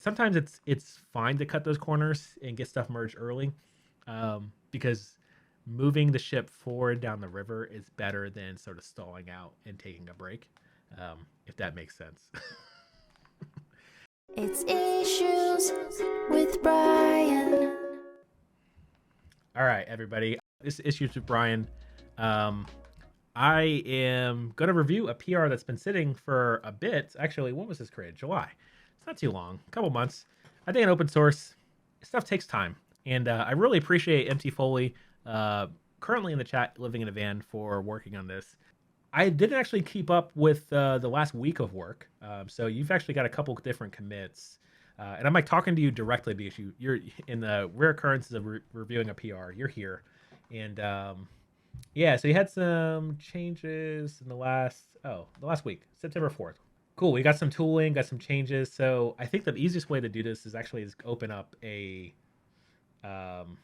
Sometimes it's fine to cut those corners and get stuff merged early, because moving the ship forward down the river is better than sort of stalling out and taking a break, if that makes sense. It's Issues with Brian. All right, everybody. This is Issues with Brian. Um, I am going to review a PR that's been sitting for a bit. Actually, when was this created? July. It's not too long, a couple months. I think in open source, stuff takes time. And I really appreciate MT Foley, currently in the chat, living in a van, for working on this. I didn't actually keep up with the last week of work. So you've actually got a couple different commits. And I'm like talking to you directly because you're in the rare occurrences of reviewing a PR. You're here. And yeah, so you had some changes in the last week, September 4th. Cool. We got some tooling, got some changes. So I think the easiest way to do this is actually just um,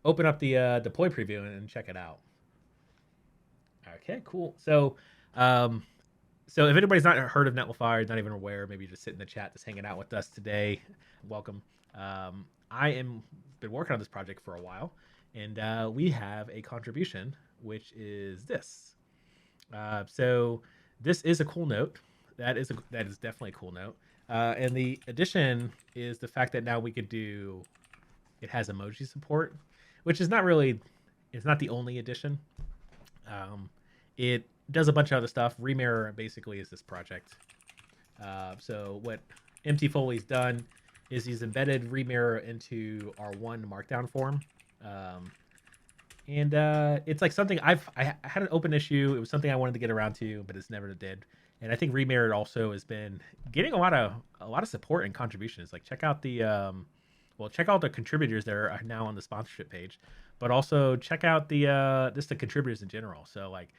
open up the deploy preview and check it out. Okay, cool. Um, so if anybody's not heard of Netlify, not even aware, maybe just sit in the chat, just hanging out with us today. Welcome. I am been working on this project for a while, and we have a contribution, which is this. So this is a cool note. That is definitely a cool note. And the addition is the fact that now we could do. It has emoji support, which is not really. It's not the only addition. It does a bunch of other stuff. Remirror basically is this project. So what MT Foley's done is he's embedded Remirror into our one Markdown form. And it's like something I had an open issue. It was something I wanted to get around to, but it's never did. And I think Remirror also has been getting a lot of support and contributions. Like check out check out the contributors that are now on the sponsorship page, but also check out the contributors in general. So like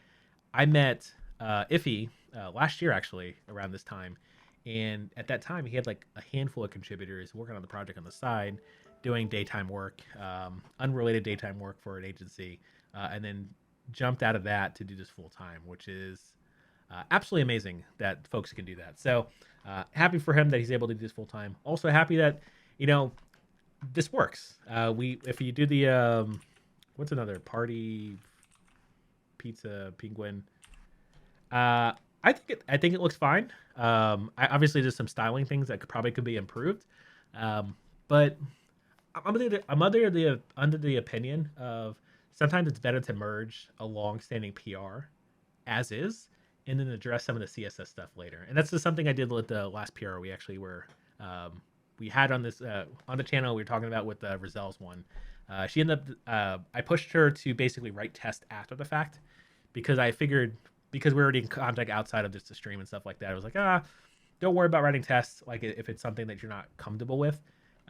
I met Iffy last year actually around this time, and at that time he had like a handful of contributors working on the project on the side, doing daytime work, unrelated daytime work for an agency, and then jumped out of that to do this full time, which is absolutely amazing that folks can do that. So happy for him that he's able to do this full time. Also happy that you know this works. If you do the what's another party pizza penguin. I think it looks fine. Obviously there's some styling things that could be improved, but I'm under the opinion of sometimes it's better to merge a long-standing PR as is, and then address some of the CSS stuff later. And that's just something I did with the last PR we actually we had on this on the channel. We were talking about with Rozelle's one. She ended up I pushed her to basically write tests after the fact because I figured because we're already in contact outside of just the stream and stuff like that. I was like, don't worry about writing tests like if it's something that you're not comfortable with,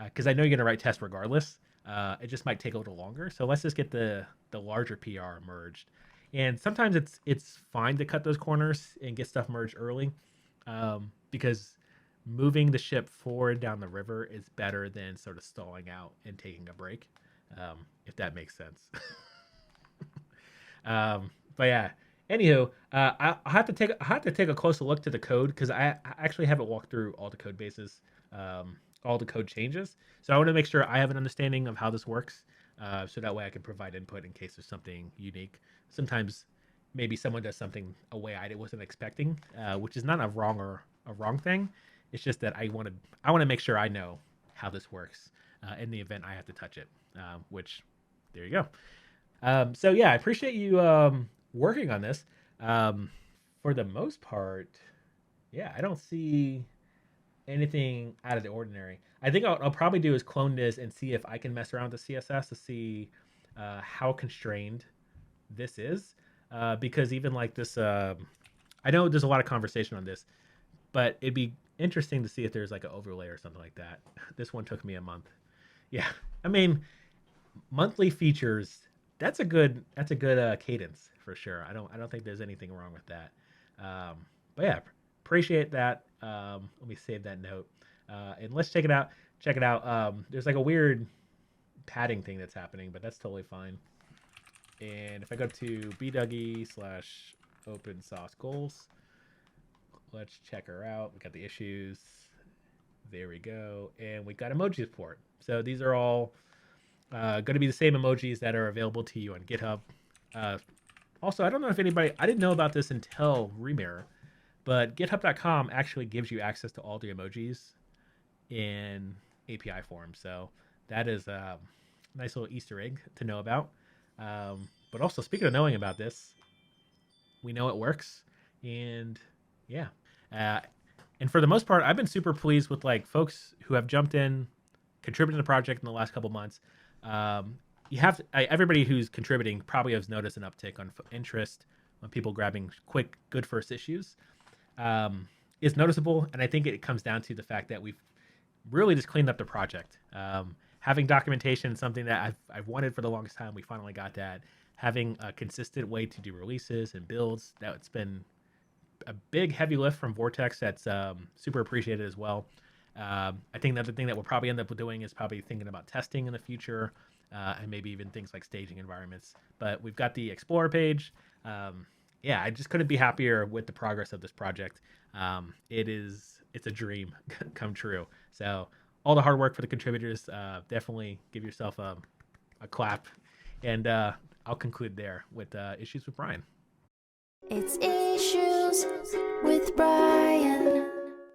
because I know you're gonna write tests regardless. It just might take a little longer. So let's just get the larger PR merged. And sometimes it's fine to cut those corners and get stuff merged early, because moving the ship forward down the river is better than sort of stalling out and taking a break, if that makes sense. But yeah. Anywho, I have to take a closer look to the code because I actually haven't walked through all the code bases, all the code changes. So I want to make sure I have an understanding of how this works, so that way I can provide input in case there's something unique. Sometimes maybe someone does something a way I wasn't expecting, which is not a wrong thing. It's just that I want to make sure I know how this works in the event I have to touch it. Which there you go. So yeah, I appreciate you working on this. For the most part, yeah, I don't see anything out of the ordinary. I think I'll probably do is clone this and see if I can mess around with the CSS to see how constrained this is. Because even like this, I know there's a lot of conversation on this, but it'd be interesting to see if there's like an overlay or something like that. This one took me a month. Yeah, I mean, monthly features. That's a good cadence for sure. I don't think there's anything wrong with that. But yeah, appreciate that. Let me save that note, and let's check it out. Check it out. There's like a weird padding thing that's happening, but that's totally fine. And if I go to bduggy/open source goals, let's check her out. We got the issues. There we go. And we got emoji support. So these are all going to be the same emojis that are available to you on GitHub. Also, I don't know if I didn't know about this until remirror, but github.com actually gives you access to all the emojis in API form. So that is a nice little Easter egg to know about. But also, speaking of knowing about this, we know it works. And yeah. And for the most part, I've been super pleased with like folks who have jumped in, contributed to the project in the last couple months. You have everybody who's contributing probably has noticed an uptick on interest on people grabbing quick, good first issues. Is noticeable, and I think it comes down to the fact that we've really just cleaned up the project. Having documentation is something that I've wanted for the longest time. We finally got that. Having a consistent way to do releases and builds, that's been a big heavy lift from Vortex that's super appreciated as well. I think another thing that we'll probably end up doing is probably thinking about testing in the future, and maybe even things like staging environments. But we've got the Explorer page. Yeah, I just couldn't be happier with the progress of this project. It's a dream come true. So all the hard work for the contributors, definitely give yourself a clap. And I'll conclude there with issues with Brian. It's Issues with Brian.